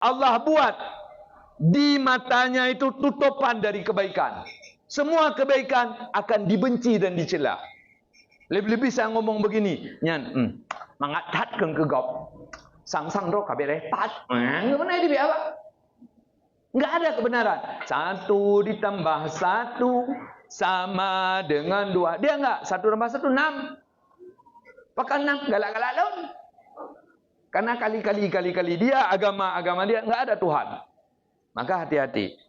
Allah buat di matanya itu tutupan dari kebaikan. Semua kebaikan akan dibenci dan dicela. Lebih-lebih saya ngomong begini, nyan, mangat keng kegop, sang rok kabeh repat, nggak pernah di apa? Nggak ada kebenaran. 1 ditambah 1 sama dengan 2. Dia nggak 1 tambah 1 6. Pakai 6 galak-galak laun. Karena kali-kali dia agama dia nggak ada Tuhan. Maka hati-hati.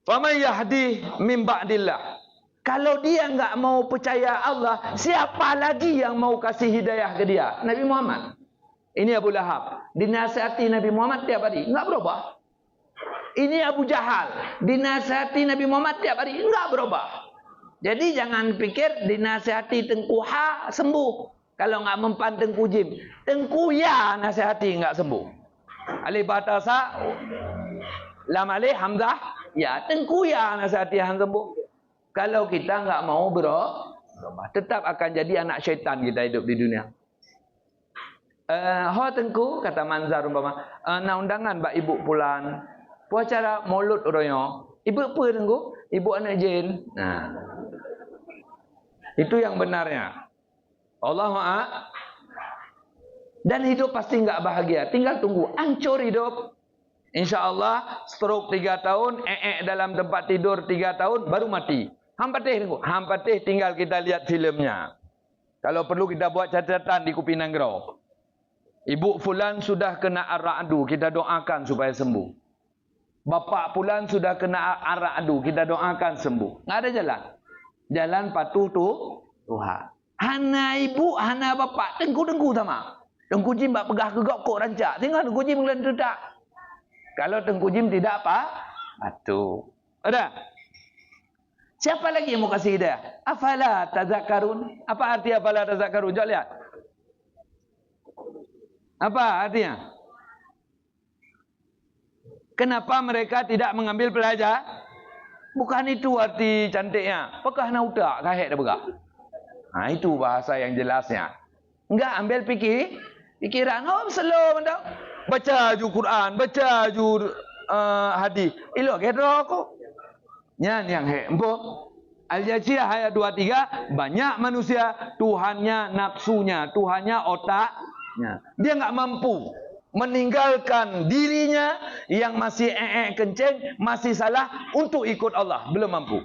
Wa may yahdi min ba'dillah. Kalau dia nggak mau percaya Allah, siapa lagi yang mau kasih hidayah ke dia? Nabi Muhammad. Ini Abu Lahab. Dinasihati Nabi Muhammad tiap hari, nggak berubah. Ini Abu Jahal. Dinasihati Nabi Muhammad tiap hari, nggak berubah. Jadi jangan pikir dinasihati Tengku Ha sembuh. Kalau nggak mempan Tengku Jim. Tengku Ya nasihati nggak sembuh. Alif Batasa, Lam Alif Hamzah. Ya, Tengku Ya nasihati yang sembuh. Kalau kita nggak mau berubah, tetap akan jadi anak syaitan kita hidup di dunia. Ho Tengku, kata Manzar umpama, na undangan bak ibu pulan. Puacara mulut uroyo. Ibu apa Tengku? Ibu anak jin. Nah. Itu yang benarnya. Allah Maha. Dan hidup pasti enggak bahagia. Tinggal tunggu. Hancur hidup. InsyaAllah stroke 3 tahun. Dalam tempat tidur 3 tahun. Baru mati. Hampatih Tengku. Hampatih tinggal kita lihat filmnya. Kalau perlu kita buat catatan di Kupinang Grau. Ibu fulan sudah kena ar-ra'du. Kita doakan supaya sembuh. Bapak pulan sudah kena ar-ra'du. Kita doakan sembuh. Nggak ada jalan. Jalan patuh Tuhan. Hana ibu, hana bapak. Tengku-tengku sama. Tengku Jim bak pegah kegok kok rancak. Tengok Tengku Jim kelan tidak. Kalau Tengku Jim tidak apa? Patuh. Ada? Siapa lagi yang mau kasih hidayah? Afala tazakkarun. Apa arti afala tazakkarun? Jom lihat. Apa artinya? Kenapa mereka tidak mengambil pelajar? Bukan itu arti cantiknya. Pekah na utak, kahek dah begah. Nah, itu bahasa yang jelasnya. Enggak ambil pikiran. Oh, slow mandang. Baca ju Quran, baca ju hadis. Ilo kedro ko. Nyan yang hek empuk. Al-Jaziyah ayat 23, banyak manusia Tuhannya nafsunya, Tuhannya otaknya. Dia enggak mampu meninggalkan dirinya yang masih kencing, masih salah untuk ikut Allah. Belum mampu.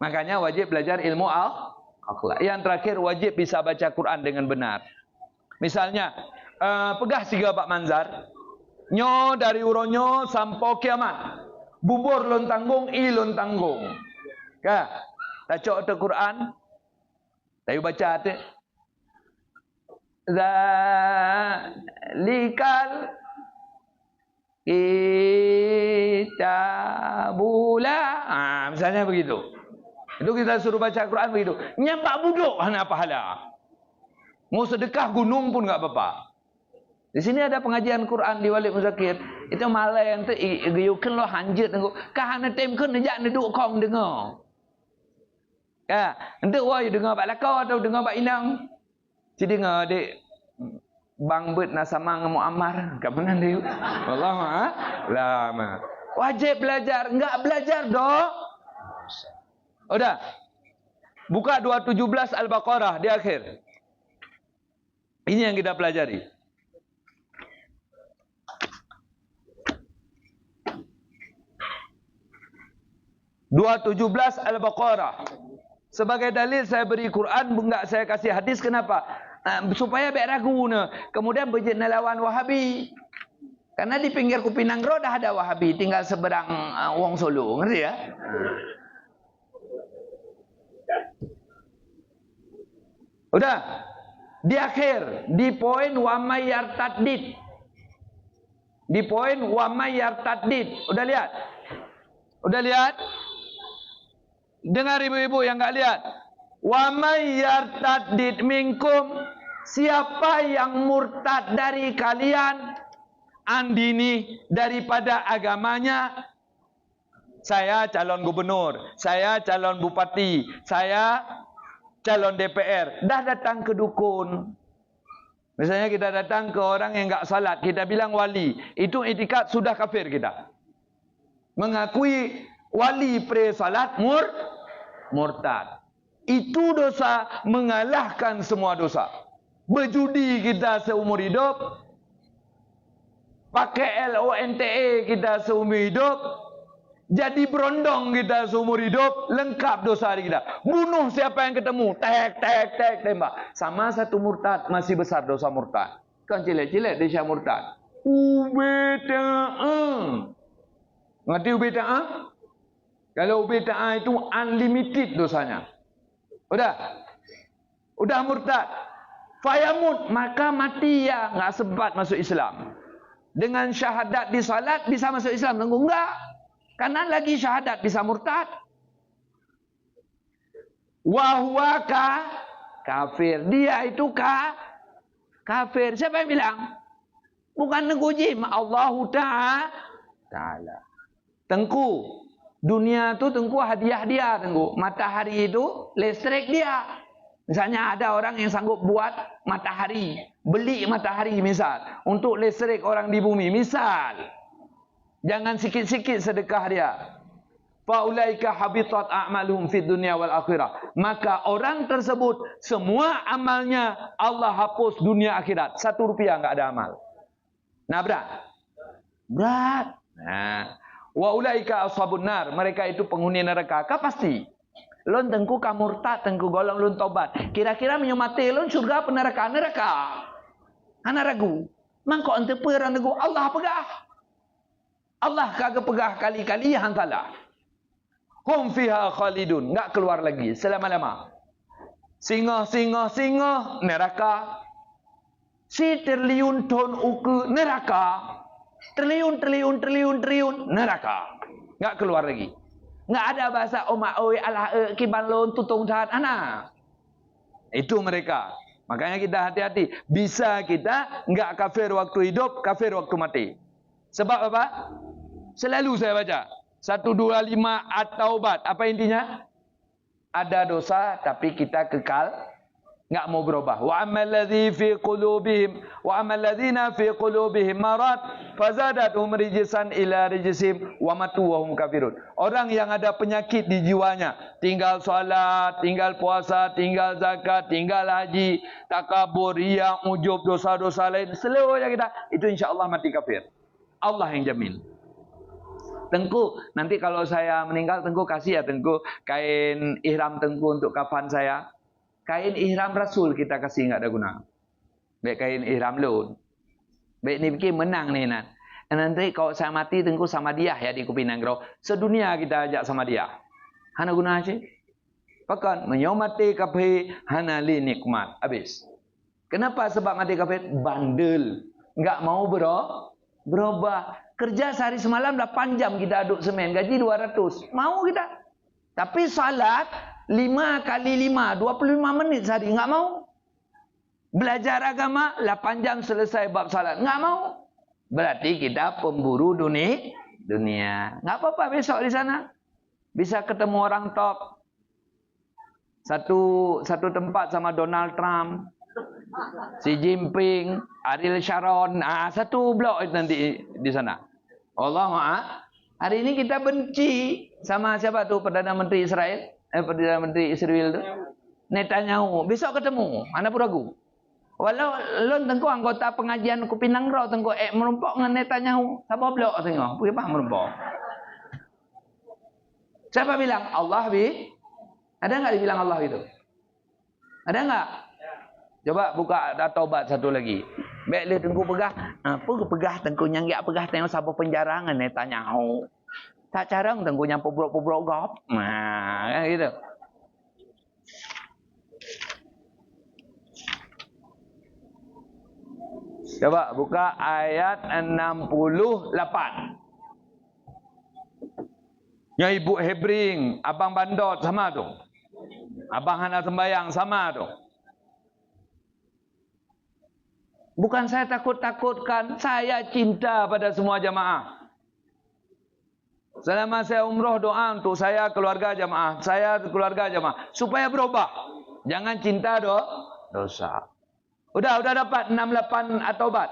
Makanya wajib belajar ilmu akhlak. Yang terakhir wajib bisa baca Quran dengan benar. Misalnya, pegah siga Pak Manzar. Nyo dari uronyo sampai kiamat. Bubur lon tanggung, lon tanggung. Kah? Tacok te Quran. Tayu baca te. Zalikal kitabula. Misalnya begitu. Itu kita suruh baca Quran begitu. Nyampak buduk hana pahala. Mau sedekah gunung pun enggak apa-apa. Di sini ada pengajian Quran di Walid Muzakir. Itu malah yang tu gayukan lo hanjut tengok. Kahana tem kan nejak neduk kong dengar. Ya, entuk wah you dengar bak lakau atau dengar bak inang. Jadi ngadik bang bet nasama ngamu amar kat mana dia? Wallah lama. Wajib belajar, enggak belajar dok. Udah. Buka 217 Al-Baqarah di akhir. Ini yang kita pelajari. 217 Al-Baqarah. Sebagai dalil saya beri Quran, enggak saya kasih hadis. Kenapa? Supaya biar ragu. Kemudian berjid lawan Wahabi. Karena di pinggir Kupinang Road dah ada Wahabi. Tinggal seberang Wong Solo. Ngerti ya? Udah. Di akhir. Di poin wa may yartadid. Di poin wa may yartadid. Udah lihat? Udah lihat? Dengar ibu-ibu yang enggak lihat. Wa may yartadid minkum, siapa yang murtad dari kalian, andini daripada agamanya. Saya calon gubernur, saya calon bupati, saya calon DPR, dah datang ke dukun. Misalnya kita datang ke orang yang enggak salat, kita bilang wali, itu itikad sudah kafir kita. Mengakui wali pre-salat murtad. Itu dosa mengalahkan semua dosa. Berjudi kita seumur hidup, pakai LONTE kita seumur hidup, jadi berondong kita seumur hidup, lengkap dosa kita. Bunuh siapa yang ketemu, tek, tembak. Sama satu murtad, masih besar dosa murtad. Kan cilik-cilik dia murtad. Ubeda'ah. Ngerti ubeda'ah? Kalau ubeda'ah itu unlimited dosanya. Udah murtad. Fayamut, maka mati ya, nggak sempat masuk Islam. Dengan syahadat di salat bisa masuk Islam, tunggu enggak? Karena lagi syahadat bisa murtad. Wahwa kafir. Dia itu kafir. Siapa yang bilang? Bukan Tengku Jim. Allahu Ta'ala. Tengku. Dunia itu Tengku hadiah dia. Tengku. Matahari itu listrik dia. Misalnya ada orang yang sanggup buat matahari. Beli matahari misal. Untuk listrik orang di bumi. Misal. Jangan sikit-sikit sedekah dia. Faulaika habitat a'maluhum fid dunya wal akhirah. Maka orang tersebut semua amalnya Allah hapus dunia akhirat. 1 rupiah enggak ada amal. Nah, berat. Nah, wa ulaika ashabun nar. Mereka itu penghuni neraka. Kah pasti. Lon tengku kamurtad, tengku golong lun tobat. Kira-kira menyumati lun surga peneraka neraka. Ana ragu. Mangko ente peran nego Allah pegah. Allah kagak pegah kali-kali hantalah. Hum fiha khalidun, enggak keluar lagi selama-lama. Singa neraka. Si triliun ton uke neraka. Triliun neraka. Enggak keluar lagi. Enggak ada bahasa oma oi alah kiban lon tutung jahat ana. Itu mereka. Makanya kita hati-hati. Bisa kita enggak kafir waktu hidup, kafir waktu mati. Sebab apa? Selalu saya baca 125 at-taubat. Apa intinya? Ada dosa tapi kita kekal enggak mau berubah. Wa amal ladzi fi qulubihim wa amal ladzina fi qulubihim marad fazadathum rijsan ila rijsihim wa matu wa hum kafirun. Orang yang ada penyakit di jiwanya, tinggal salat, tinggal puasa, tinggal zakat, tinggal haji, takabur, riya, ujub, dosa-dosa lain, seluruhnya kita itu insyaallah mati kafir. Allah yang jamin. Tengku, nanti kalau saya meninggal Tengku kasih ya Tengku kain ihram Tengku untuk kafan saya. Kain ihram Rasul kita kasih enggak ada guna. Baik kain ihram lun. Baik ni bikin menang ni nan. Nanti kalau saya mati Tengku sama dia ya di Kupinang Grau. Sedunia kita ajak sama dia. Hana guna sih. Pakan menyomati kafir hana li nikmat. Habis. Kenapa sebab mati kafir? Bandel. Enggak mau berubah. Kerja sehari semalam 8 jam kita aduk semen. Gaji 200. Mau kita. Tapi salat 5 kali 5. 25 menit sehari. Enggak mau. Belajar agama 8 jam selesai bab salat. Enggak mau. Berarti kita pemburu dunia. Enggak apa-apa besok di sana. Bisa ketemu orang top. Satu tempat sama Donald Trump. Xi Jinping, Ariel Sharon, satu blok itu nanti di sana. Allah maaf. Hari ini kita benci sama siapa tuh Perdana Menteri Israel? Perdana Menteri Israel tu. Netanyahu. Besok ketemu. Mana pun ragu. Walau lon tengku anggota pengajian Kupinang Grau tengku merumpok dengan Netanyahu. Siapa blok tengok? Pergi paham merumpok. Siapa bilang? Allah Ada enggak dibilang Allah itu? Ada enggak? Coba buka taubat satu lagi. Baik dia tengku pegah. Apa pegah tengku nyanggiak pegah tengok siapa penjarangan Netanyahu. Tak carang tengku nyampu pubrok-pubrok gop. Nah, kan gitu. Coba buka ayat 68. Ya Ibu Hebring, Abang Bandot sama tu. Abang Hana sembayang sama tu. Bukan saya takut-takutkan, saya cinta pada semua jamaah. Selama saya umroh doa untuk saya keluarga jamaah, supaya berubah. Jangan cinta dosa. Udah dapat 68 at-Taubat.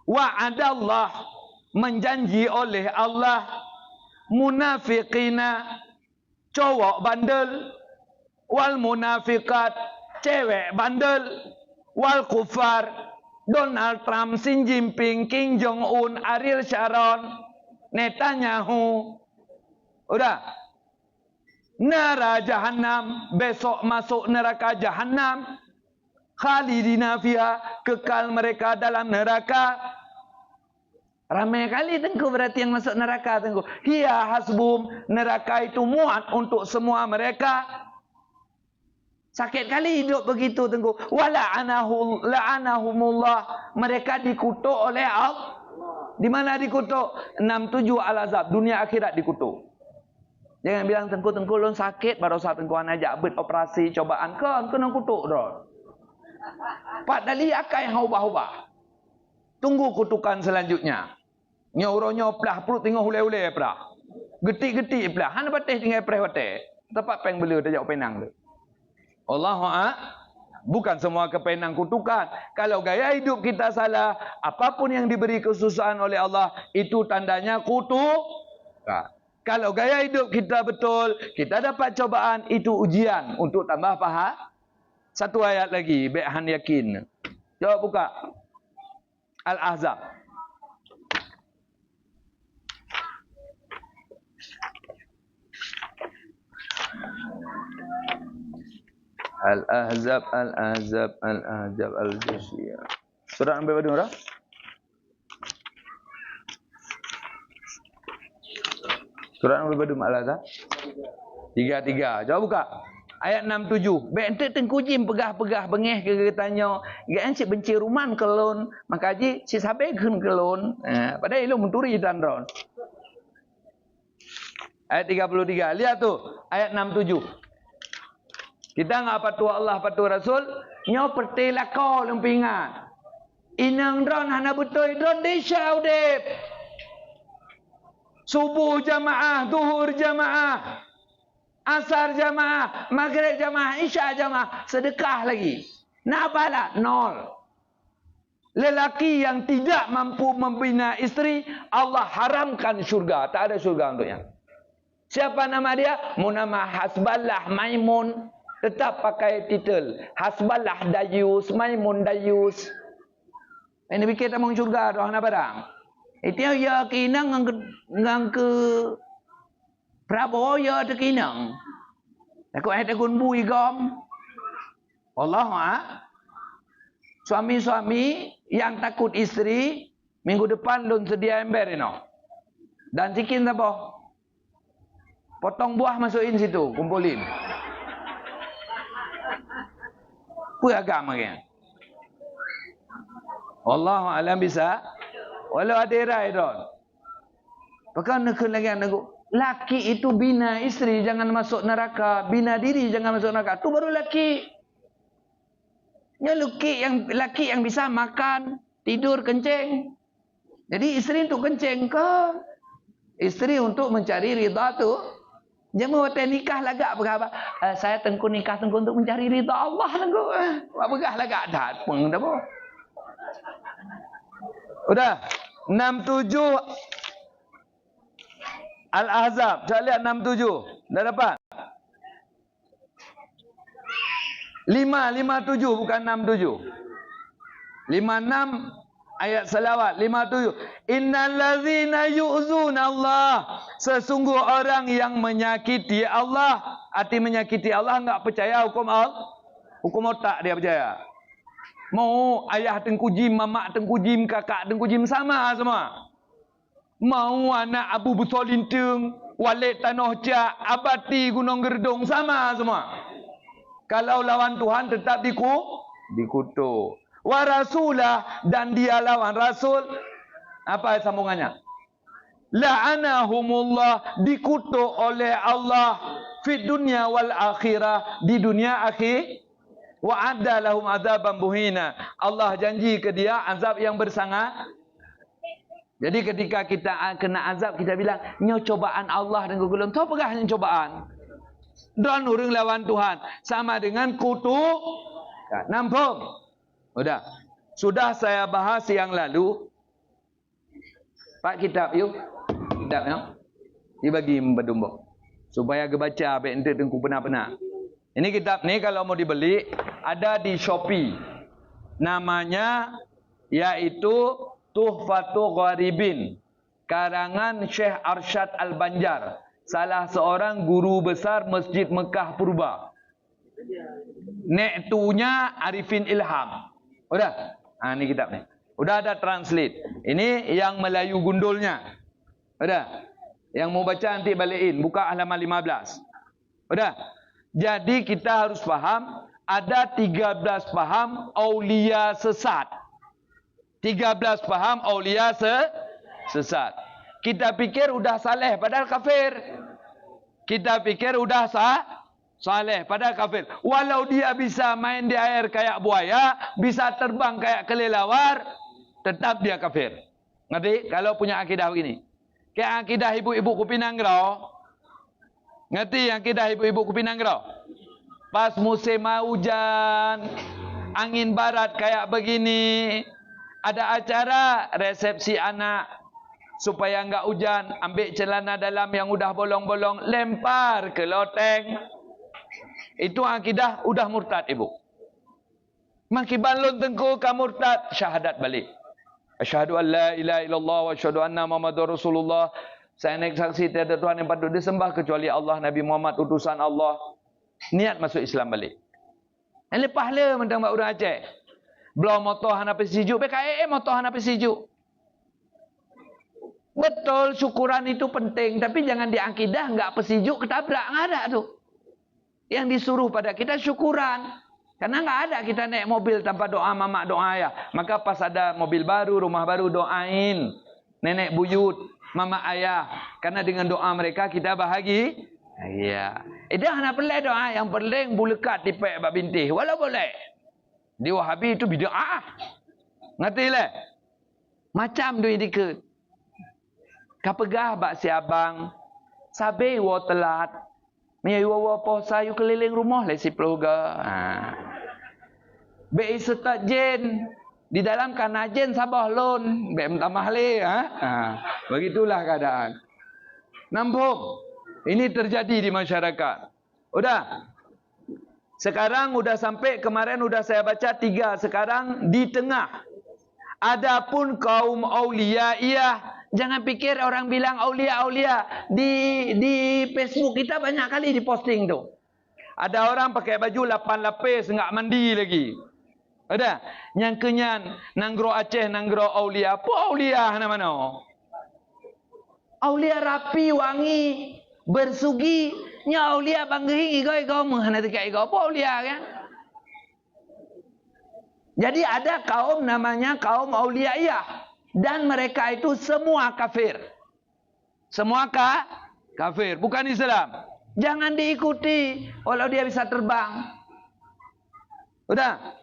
Wa'adallah, menjanji oleh Allah, munafiqina, cowok bandel, wal munafiqat, cewek bandel, wal kufar, Donald Trump, Xi Jinping, Kim Jong Un, Ariel Sharon, Netanyahu. Udah. Nara jahannam, besok masuk neraka jahannam. Khalidina fiha, kekal mereka dalam neraka. Ramai kali tengku berarti yang masuk neraka tengku. Hiya hasbum, neraka itu muat untuk semua mereka. Sakit kali hidup begitu tengku. La'anahumullah, mereka dikutuk oleh Allah. Di mana dikutuk? 67 al-azab, dunia akhirat dikutuk. Jangan bilang tengku lon sakit baru saat tengku ajak bet operasi cobaan kan kena kutuk dah. Pak dali akai haubah-ubah. Tunggu kutukan selanjutnya. Nyoro plah perut tengok hule-hule plah. Getik-getik plah. Han batih tinggal preh batih. Tempat peng bela dah jauh penang tu. Allahu bukan semua kepenang kutukan. Kalau gaya hidup kita salah, apapun yang diberi kesusahan oleh Allah, itu tandanya kutuk. Kalau gaya hidup kita betul, kita dapat cobaan, itu ujian untuk tambah faham. Satu ayat lagi, Be'han yakin. Coba buka. Al-Ahzab. Al-Ahzab, Al-Ahzab, Al-Ahzab, Al-Jasiyah. Surah nombor berapa? Surah nombor berapa Al-Ahzab? 33. Coba buka. Ayat 67. Bente tengku jim pegah-pegah bengeh ke tanya, gaan si benci ruman kelon, maka ji si sabe gun kelon. Padahal ilmu menturi dan ron. Ayat 33. Lihat tuh, ayat 67. Kita ngak patuh Allah, patuh Rasul, nyo pertela kau lempingat. Inang ron hana betul ron desa udep. Subuh jamaah, duhur jamaah. Asar jamaah, maghrib jamaah, isya jamaah, sedekah lagi. Nak bala? Nol. Lelaki yang tidak mampu membina isteri, Allah haramkan syurga. Tak ada syurga untuknya. Siapa nama dia? Munama Hasballah Maimun. Tetap pakai titel. Hasballah Dayus, Maimun Dayus. Ini bikin tamang syurga, doang nak barang. Itu ya kena ngang ke Prabowo ya terkinang. Takut ayat akun bui gom. Allah suami-suami yang takut isteri, minggu depan lun sedia ember ino. Dan sikin apa? Potong buah masukin situ, kumpulin. Puy agama kan. Allah alam bisa. Walau ada rai don. Pakai nak lagi anak. Laki itu bina isteri jangan masuk neraka, bina diri jangan masuk neraka. Tu baru laki. Ya laki yang bisa makan, tidur kencing. Jadi isteri untuk kencing ke? Isteri untuk mencari ridha tu. Jangan waktu nikah lagak berapa? Saya tengku nikah tengku untuk mencari ridha Allah tengku. Wak begah lagak dah pun dah apa. Udah 67 Al-Ahzab. Coba lihat 67. Dah dapat? 557 bukan 67. 56 ayat salawat 57. Innallazina yu'zuna Allah. Sesungguh orang yang menyakiti Allah. Arti menyakiti Allah enggak percaya hukum Allah. Hukum otak dia percaya. Mau ayah tengku jim, mamak tengku jim, kakak tengku jim sama semua. Mau anak Abu Busolinteng, Walid Tanoh Cak, Abati Gunung Gerdung sama semua. Kalau lawan Tuhan tetap dikutuk. Wa rasulah, dan dia lawan Rasul. Apa sambungannya? La'anahumullah, dikutuk oleh Allah fid dunya wal akhirah, di dunia akhir. Wa adda lahum adzaban muhina. Allah janji ke dia azab yang bersangat. Jadi ketika kita kena azab, kita bilang, nyo cobaan Allah dan gugulun. Tahu pegahnya cobaan. Dan orang lawan Tuhan. Sama dengan kutuk. Nampung. Sudah saya bahas yang lalu. Pak kitab yuk. Kitab yuk. Dibagi berdumbuk. Supaya kebaca sampai ente tengku pernah-pernah. Ini kitab ni kalau mau dibeli ada di Shopee. Namanya yaitu Tuhfatul Gharibin. Karangan Syekh Arsyad Al-Banjar. Salah seorang guru besar Masjid Mekah Purba. Nektunya Arifin Ilham. Udah? Ini kitab ni. Udah ada translate. Ini yang Melayu gundulnya. Udah? Yang mau baca nanti balikin. Buka halaman 15. Udah? Jadi kita harus faham. Ada 13 faham aulia sesat. 13 faham aulia sesat. Kita pikir udah saleh padahal kafir. Kita pikir udah saleh padahal kafir. Walau dia bisa main di air kayak buaya, bisa terbang kayak kelelawar, tetap dia kafir. Ngerti? Kalau punya akidah begini. Kayak akidah ibu-ibu Kupinanggrau. Ngerti yang akidah ibu-ibu Kupinanggrau? Pas musim hujan, angin barat kayak begini, ada acara resepsi anak. Supaya enggak hujan, ambil celana dalam yang udah bolong-bolong, lempar ke loteng. Itu akidah udah murtad ibu. Maki balon tengku ka murtad, syahadat balik. Asyhadu an la ilaha illallah wa asyhadu anna Muhammadar Rasulullah. Saya naik saksi tiada Tuhan yang patut disembah kecuali Allah, Nabi Muhammad utusan Allah. Niat masuk Islam balik. Yang lepas le mentang buat orang Aceh. Belum motor hana pesijuk, BKE motor hana pesijuk. Betul, syukuran itu penting. Tapi jangan diakidah, enggak pesijuk, ketabrak. Enggak ada tu. Yang disuruh pada kita syukuran. Karena enggak ada kita naik mobil tanpa doa mama, doa ayah. Maka pas ada mobil baru, rumah baru, doain. Nenek buyut, mama ayah. Karena dengan doa mereka kita bahagia. Ya. Dia hanya boleh doa. Yang penting bulekat tipek bab bintih. Walau boleh. Di Wahabi itu bid'ah. Ngerti le? Macam tu indikut. Kapegah bak si abang. Sabe wo telat. Miayu wo posa yu keliling rumah le si peluga. Be setat jen. Di dalam kana jen sabah lon. Be tamah le. Begitulah keadaan. Nampung. Ini terjadi di masyarakat. Udah. Sekarang udah sampai kemarin udah saya baca 3. Sekarang di tengah. Adapun kaum auliyaiyah. Jangan pikir orang bilang aulia-aulia. Di Facebook kita banyak kali diposting tu. Ada orang pakai baju 8 lapis, enggak mandi lagi. Ada? Yang kenyan, nanggro Aceh, nanggro aulia. Apa aulia mana-mana? Aulia rapi, wangi, bersugi. Nya aulia banggehi, igau-igau menghana dekat igau. Apa aulia kan? Jadi ada kaum namanya kaum auliyaiyah. Dan mereka itu semua kafir. Semua kafir. Bukan Islam. Jangan diikuti. Walau dia bisa terbang. Udah.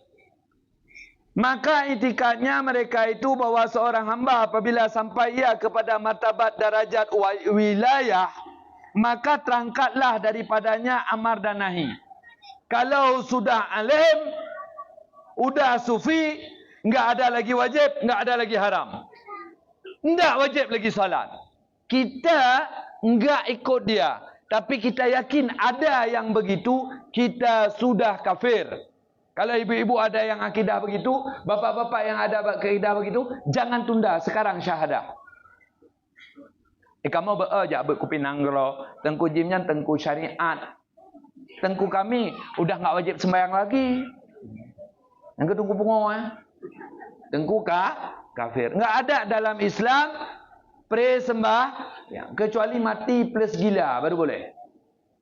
Maka itikadnya mereka itu bahwa seorang hamba apabila sampai ia kepada martabat darajat wilayah. Maka terangkatlah daripadanya amar dan nahi. Kalau sudah alim. Udah sufi. Enggak ada lagi wajib, enggak ada lagi haram. Enggak wajib lagi salat. Kita enggak ikut dia. Tapi kita yakin ada yang begitu, kita sudah kafir. Kalau ibu-ibu ada yang akidah begitu, bapak-bapak yang ada akidah begitu, jangan tunda, sekarang syahadah. Kamu bekerja berkupinanggro, tengku jimnya, tengku syariat. Tengku kami, udah enggak wajib sembahyang lagi. Yang tunggu pengawal. Tengku kafir. Enggak ada dalam Islam pre-sembah kecuali mati plus gila baru boleh.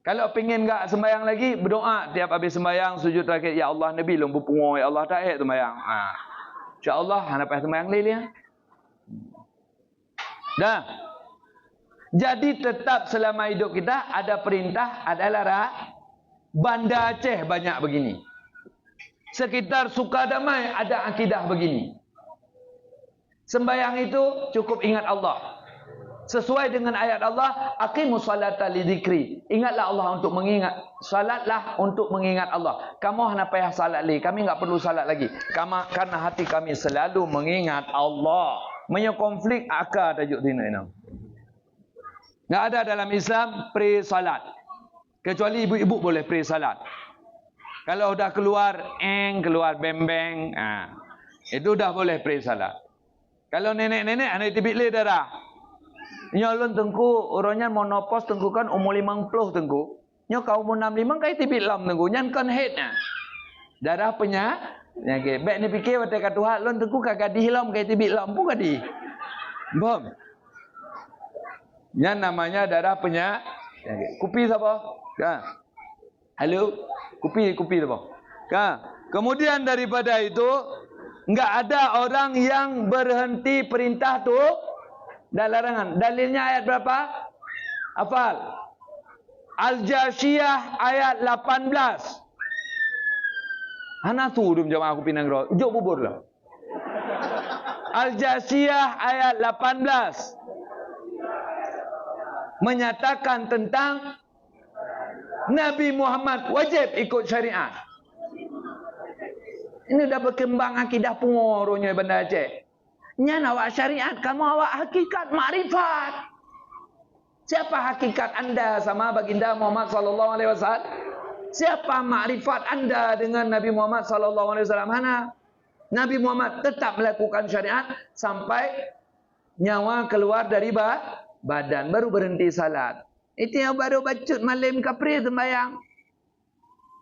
Kalau pengen enggak sembahyang lagi, berdoa tiap habis sembahyang sujud terakhir, ya Allah Nabi lombu pungo, ya Allah tak sembahyang. Insya-Allah hana payah sembahyang lili ya. Dah. Jadi tetap selama hidup kita ada perintah, ada larang. Banda Aceh banyak begini. Sekitar Sukadamai ada akidah begini. Sembahyang itu cukup ingat Allah. Sesuai dengan ayat Allah, aqimus salata lidzikri. Ingatlah Allah untuk mengingat. Salatlah untuk mengingat Allah. Kamu hanya payah salat lagi. Kami enggak perlu salat lagi. Karena hati kami selalu mengingat Allah. Menyo konflik akar tajuk dina ini. Enggak ada dalam Islam pre-salat. Kecuali ibu-ibu boleh pre-salat. Kalau dah keluar keluar bembeng, itu dah boleh pre-salat. Kalau nenek-nenek ada tibik le darah. Nyolon tengku, orangnya monopos tengku kan umur 50 tengku. Nyo kau umur 65 kai tibik lam tengku, nyan kan headnya. Darah penyakit. Baik ni fikir wate kat Tuhan lon tengku kagak dihilam kai tibik lam pun kadi. Bom. Nyan namanya darah penyakit. Kupi siapa? Kan. Halo. Kupi siapa? Kan. Kemudian daripada itu enggak ada orang yang berhenti perintah tu dan larangan. Dalilnya ayat berapa? Hafal. Al-Jasiyah ayat 18. Hana tu dum jamaah aku pinang ro. Jok bubur lah. Al-Jasiyah ayat 18 menyatakan tentang Nabi Muhammad wajib ikut syariat. Ini dah berkembang akidah pengoronya benda Aceh. Nyan awak syariat, kamu awak hakikat makrifat. Siapa hakikat anda sama baginda Muhammad sallallahu alaihi wasallam? Siapa makrifat anda dengan Nabi Muhammad sallallahu alaihi wasallam? Mana? Nabi Muhammad tetap melakukan syariat sampai nyawa keluar dari badan, baru berhenti salat. Itu yang baru bacut malam kapri sembayang.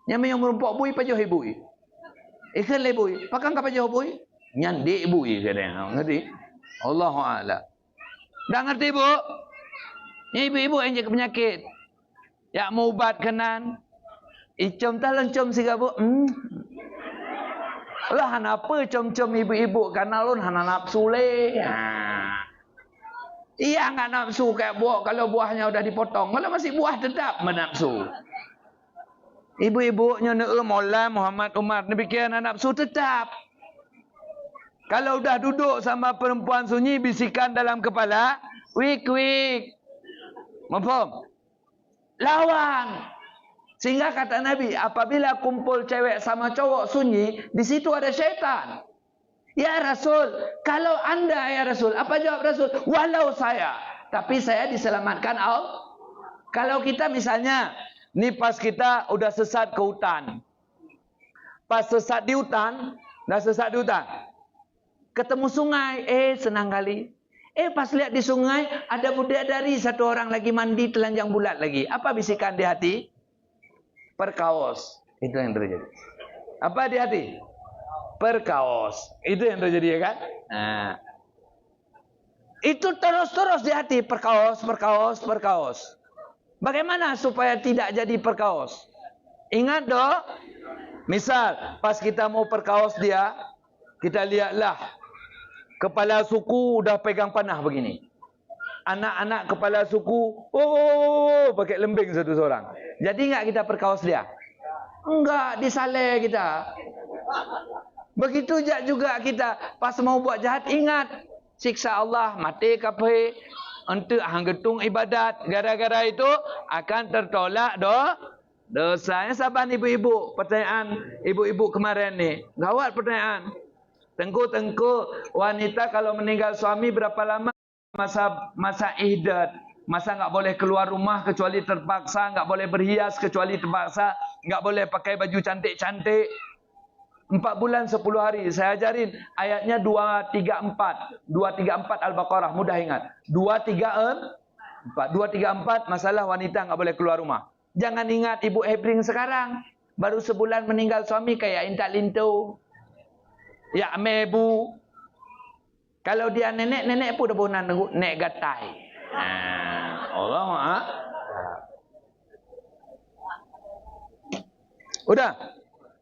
Yang yang merumpok bui pajoh ibui. Ikan lebui, pakai apa pajoh bui? Nyandi ibui kadang. Ngerti? Allahu a'lam. Dah ngerti bu? Ibu-ibu yang jaga penyakit. Ya mau ubat kenan. Icom tak lencom siga bu. Lah kenapa com-com ibu-ibu karena lon hana nafsu le. Iya enggak nafsu kayak buah kalau buahnya udah dipotong. Kalau masih buah tetap menafsu. Ibu-ibu nyo Maulana Muhammad Umar demikian nafsu tetap. Kalau udah duduk sama perempuan sunyi bisikan dalam kepala, wik. Memfaham? Lawan. Sehingga kata Nabi, apabila kumpul cewek sama cowok sunyi, di situ ada syaitan. Ya Rasul, kalau anda ya Rasul, apa jawab Rasul? Walau saya, tapi saya diselamatkan Allah. Kalau kita misalnya, ni pas kita udah sesat ke hutan. Pas sesat di hutan, ketemu sungai, senang kali. Pas lihat di sungai, ada bidadari satu orang lagi mandi telanjang bulat lagi. Apa bisikan di hati? Perkaos. Itu yang terjadi. Apa di hati? Perkaos. Itu yang terjadi ya kan? Nah. Itu terus di hati. Perkaos. Bagaimana supaya tidak jadi perkaos? Ingat doh. Misal, pas kita mau perkaos dia, kita lihatlah. Kepala suku udah pegang panah begini. Anak-anak kepala suku, pakai lembing satu seorang. Jadi enggak kita perkaos dia? Enggak, disaleh kita. Begitu juga kita pas mau buat jahat, ingat siksa Allah, mati kape, untuk hanggetung ibadat. Gara-gara itu akan tertolak dosanya. Sabar ibu-ibu, pertanyaan ibu-ibu kemarin ni. Gawat pertanyaan. Tengku wanita kalau meninggal suami berapa lama masa iddat? Masa enggak boleh keluar rumah kecuali terpaksa, enggak boleh berhias kecuali terpaksa, enggak boleh pakai baju cantik-cantik. 4 bulan 10 hari. Saya ajarin ayatnya 234. 234 Al-Baqarah, mudah ingat. 234 masalah wanita enggak boleh keluar rumah. Jangan ingat ibu Hebring sekarang baru sebulan meninggal suami kayak intak lintu. Ya mebu. Kalau dia nenek pun dah pernah nek gatai. Allah Udah.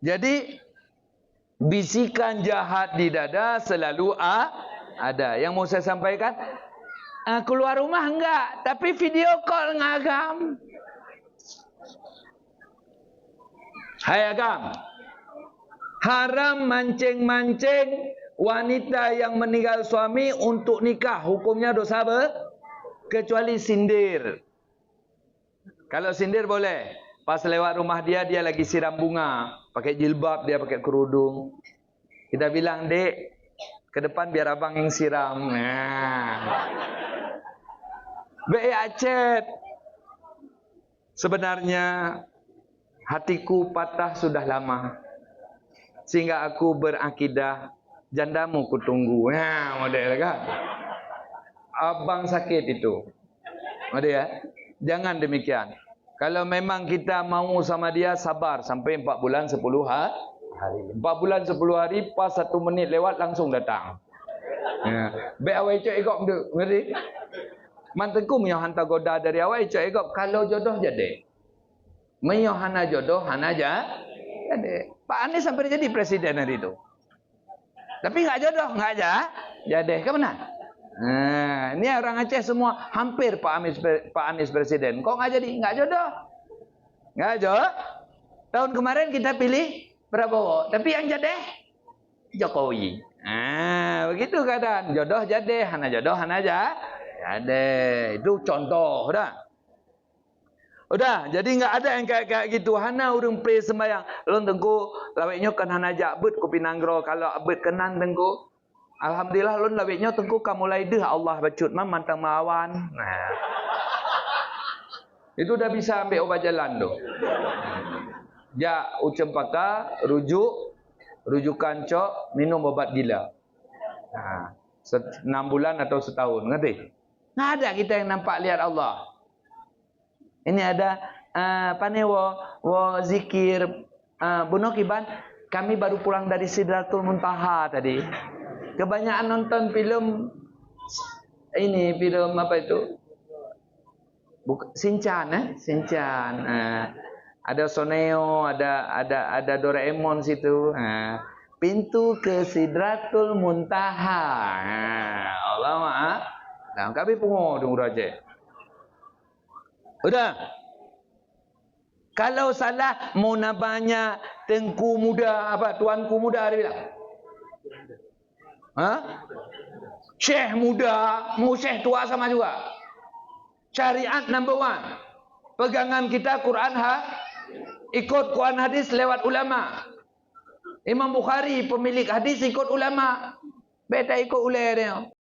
Jadi bisikan jahat di dada selalu ada. Yang mau saya sampaikan, keluar rumah enggak, tapi video call ngagam. Hai agam. Haram mancing-mancing wanita yang meninggal suami untuk nikah. Hukumnya dosa Kecuali sindir. Kalau sindir boleh. Pas lewat rumah dia, dia lagi siram bunga. Pakai jilbab, dia pakai kerudung. Kita bilang, dek, ke depan biar abang yang siram. Nah. Acet. Sebenarnya, hatiku patah sudah lama. Sehingga aku berakidah, jandamu kutunggu. Nah, model kan? Abang sakit itu. Model ya? Jangan demikian. Kalau memang kita mau sama dia, sabar sampai 4 bulan 10 hari. 4 bulan 10 hari, pas 1 menit lewat langsung datang. Ya. Be awak cok ikut ngerti? Manteku menyo hantar goda dari awak cok ikut kalau jodoh jadi. Menyo hana jodoh hana aja. Jadi Pak Anies sampai jadi presiden hari itu. Tapi enggak jodoh, enggak aja. Jadi ke mana? Nah, ini orang Aceh semua hampir Pak Anies presiden. Kok nggak jadi? Nggak jodoh. Nggak jodoh. Tahun kemarin kita pilih Prabowo, tapi yang jadi Jokowi. Nah, begitu keadaan. Jodoh jadi, hana jodoh hana aja. Jadi itu contoh, udah. Udah, jadi nggak ada yang kayak gitu. Hana urung pre sembayang. Lon tengku laweknya kan hana jabut kopi nanggro kalau abet kenan tengku. Alhamdulillah lun lawiknya tengku kamu mulai deh Allah bacut mantang mawan. Nah. Itu udah bisa ambil obat jalan tu. Ja ucempaka rujukan cok minum obat gila. Nah, 6 bulan atau setahun ngerti? Nggak ada kita yang nampak lihat Allah. Ini ada apa nih wo zikir bunuh kiban kami baru pulang dari Sidratul Muntaha tadi. Kebanyakan nonton film ini, film apa itu? Shinchan, Shinchan. Ada Soneo, ada Doraemon situ. Pintu ke Sidratul Muntaha. Allah maaf. Nah, kami pungo dong raja. Udah. Kalau salah mau namanya tengku muda apa tuanku muda dia bilang. Syekh muda, mau syekh tua sama juga. Syariat number 1. Pegangan kita Quran ikut Quran hadis lewat ulama. Imam Bukhari pemilik hadis ikut ulama. Beta ikut ulama dia.